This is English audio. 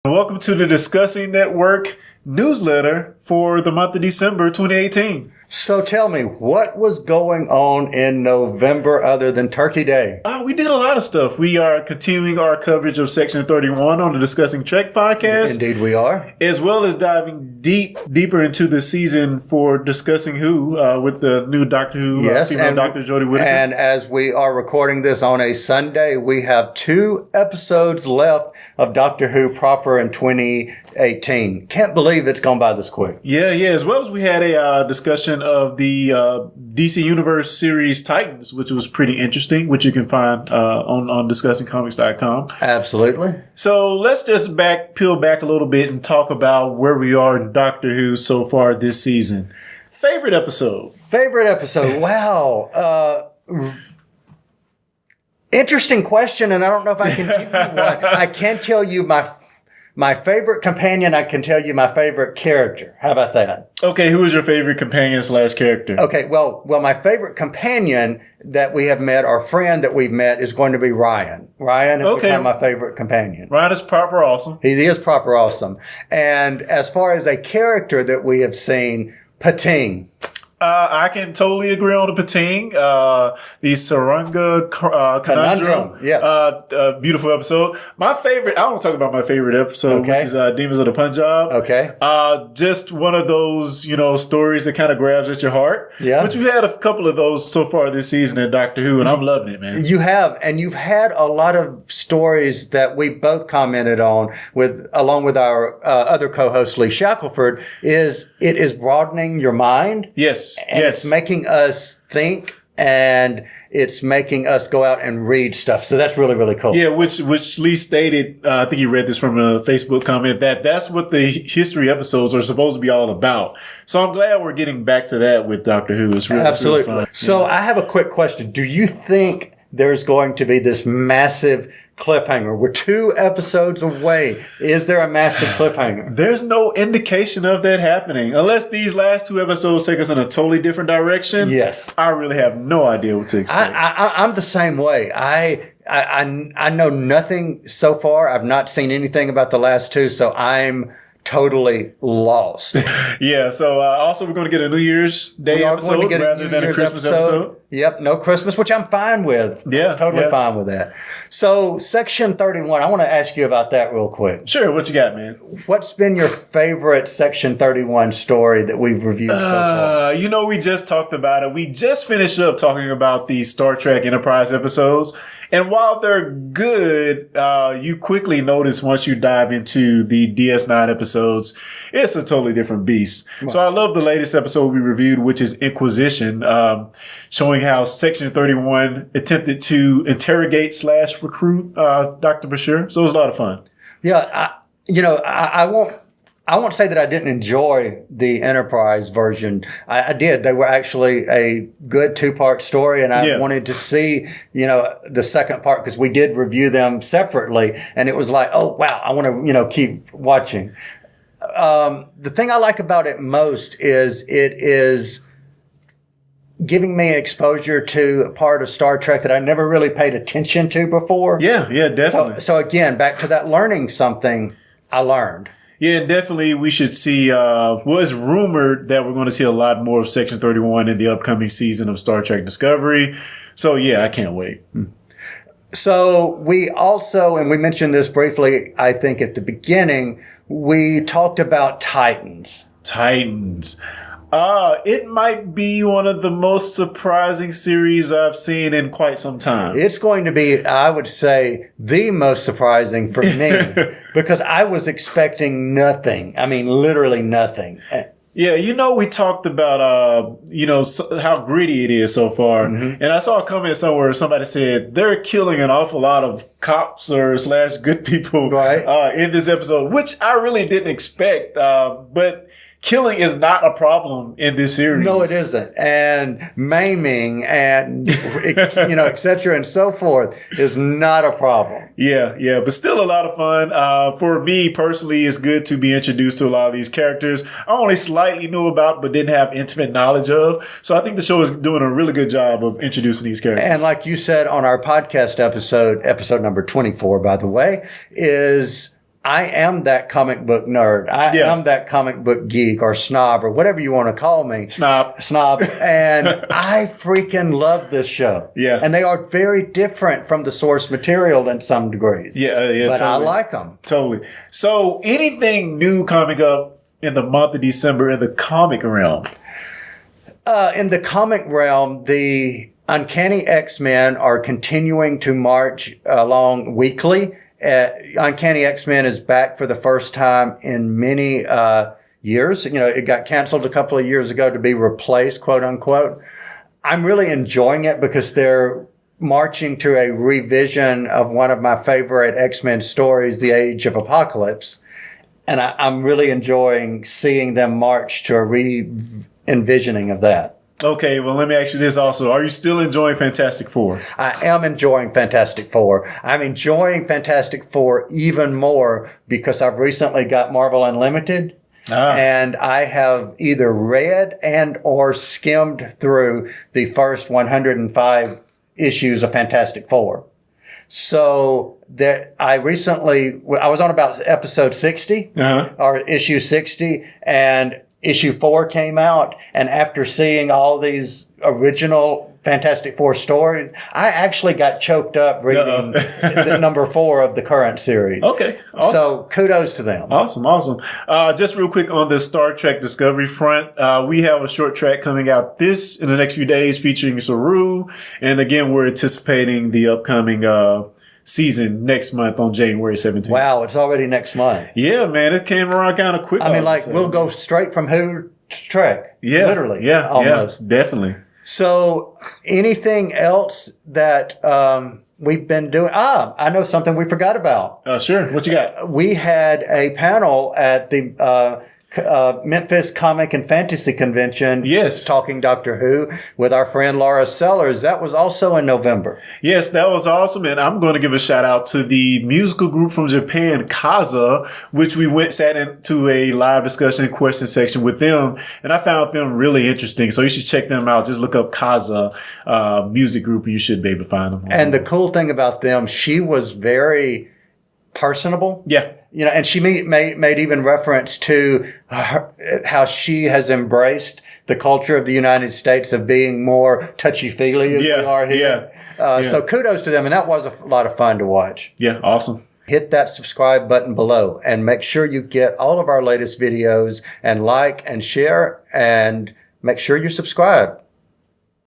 Welcome to the Discussing Network newsletter for the month of December 2018. So tell me, what was going on in November other than Turkey Day? We did a lot of stuff. We are continuing our coverage of Section 31 on the Discussing Trek podcast. Indeed we are. As well as diving deeper into the season for Discussing Who with the new Doctor Who female Dr. Jodie Whittaker. And as we are recording this on a Sunday, we have 2 episodes left of Doctor Who proper in 2018. Can't believe it's gone by this quick. Yeah. As well as we had a discussion of the DC Universe series Titans, which was pretty interesting, which you can find on discussingcomics.com. Absolutely. So let's just peel back a little bit and talk about where we are in Doctor Who so far this season. Favorite episode? Wow. Interesting question, and I don't know if I can give you one. I can tell you my favorite companion. I can tell you my favorite character. How about that? Okay, who is your favorite companion / character? Okay, well, my favorite companion that we have met, our friend that we've met, is going to be Ryan. Ryan has become my favorite companion. Ryan is proper awesome. He is proper awesome. And as far as a character that we have seen, Pating. I can totally agree on the Pating. The Saranga Conundrum. Yeah. Beautiful episode. My favorite, I want to talk about my favorite episode, which is Demons of the Punjab. Okay. Just one of those, stories that kind of grabs at your heart. Yeah. But you've had a couple of those so far this season in Doctor Who, and I'm loving it, man. You have, and you've had a lot of stories that we both commented on along with our other co-host, Lee Shackelford, it is broadening your mind. Yes. And it's making us think, and it's making us go out and read stuff. So that's really, really cool. Yeah, which Lee stated, I think he read this from a Facebook comment, that's what the history episodes are supposed to be all about. So I'm glad we're getting back to that with Doctor Who. It's really, absolutely really fun. So I have a quick question. Do you think there's going to be this massive cliffhanger? We're 2 episodes away. Is there a massive cliffhanger? There's no indication of that happening. Unless these last 2 episodes take us in a totally different direction. Yes. I really have no idea what to expect. I'm the same way. I know nothing so far. I've not seen anything about the last 2, so I'm totally lost. Yeah, so also we're going to get a New Year's Day episode rather than a Christmas episode. Yep, no Christmas, which I'm fine with. Yeah. Totally fine with that. So, Section 31, I want to ask you about that real quick. Sure, what you got, man? What's been your favorite Section 31 story that we've reviewed so far? We just talked about it. We just finished up talking about the Star Trek Enterprise episodes. And while they're good, you quickly notice once you dive into the DS9 episodes, it's a totally different beast. Right. So I love the latest episode we reviewed, which is Inquisition, showing how Section 31 attempted to interrogate / recruit Dr. Bashir. So it was a lot of fun. Yeah, I won't say that I didn't enjoy the Enterprise version. I did. They were actually a good 2-part story, and I wanted to see, the second part, because we did review them separately, and it was like, oh, wow, I want to, keep watching. The thing I like about it most is it is giving me exposure to a part of Star Trek that I never really paid attention to before. Yeah, definitely. So again, back to that learning something, I learned. Yeah, definitely we should see, it's rumored that we're going to see a lot more of Section 31 in the upcoming season of Star Trek Discovery. So yeah, I can't wait. So we also, and we mentioned this briefly, I think at the beginning, we talked about Titans. It might be one of the most surprising series I've seen in quite some time. It's going to be, I would say, the most surprising for me because I was expecting nothing. I mean, literally nothing. Yeah, we talked about, how gritty it is so far. Mm-hmm. And I saw a comment somewhere, somebody said they're killing an awful lot of cops or / good people in this episode, which I really didn't expect. But killing is not a problem in this series. No, it isn't. And maiming and, et cetera and so forth is not a problem. Yeah. But still a lot of fun. For me personally, it's good to be introduced to a lot of these characters I only slightly knew about, but didn't have intimate knowledge of. So I think the show is doing a really good job of introducing these characters. And like you said on our podcast episode number 24, by the way, is I am that comic book nerd. I am that comic book geek or snob or whatever you want to call me. Snob. And I freaking love this show. Yeah. And they are very different from the source material in some degrees. Yeah. But totally. I like them. Totally. So anything new coming up in the month of December in the comic realm? In the comic realm, the Uncanny X-Men are continuing to march along weekly. Uncanny X-Men is back for the first time in many years. You know, it got canceled a couple of years ago to be replaced, quote unquote. I'm really enjoying it because they're marching to a revision of one of my favorite X-Men stories, The Age of Apocalypse. And I'm really enjoying seeing them march to a re-envisioning of that. Okay, well, let me ask you this also. Are you still enjoying Fantastic Four? I am enjoying Fantastic Four. I'm enjoying Fantastic Four even more because I've recently got Marvel Unlimited. And I have either read and or skimmed through the first 105 issues of Fantastic Four. So that I was on about episode 60 or issue 60, and issue 4 came out, and after seeing all these original Fantastic Four stories, I actually got choked up reading the number 4 of the current series. Okay. Awesome. So kudos to them. Awesome. Just real quick on the Star Trek Discovery front, we have a short track coming out in the next few days featuring Saru. And again, we're anticipating the upcoming season next month on January 17th. Wow, it's already next month. Yeah, man, it came around kind of quick. I mean, we'll go straight from Who to Trek. Yeah. Literally. Yeah. Almost. Yeah, definitely. So anything else that we've been doing? I know something we forgot about. Sure. What you got? We had a panel at the Memphis Comic and Fantasy Convention. Yes. Talking Doctor Who with our friend Laura Sellers. That was also in November. Yes, that was awesome. And I'm going to give a shout out to the musical group from Japan, Kaza, which we sat into a live discussion and question section with them. And I found them really interesting. So you should check them out. Just look up Kaza music group and you should be able to find them. And the cool thing about them, she was very personable. Yeah. You know, and she made even reference to how she has embraced the culture of the United States of being more touchy-feely as we are here. So kudos to them. And that was a lot of fun to watch. Yeah. Awesome. Hit that subscribe button below and make sure you get all of our latest videos and like and share and make sure you subscribe.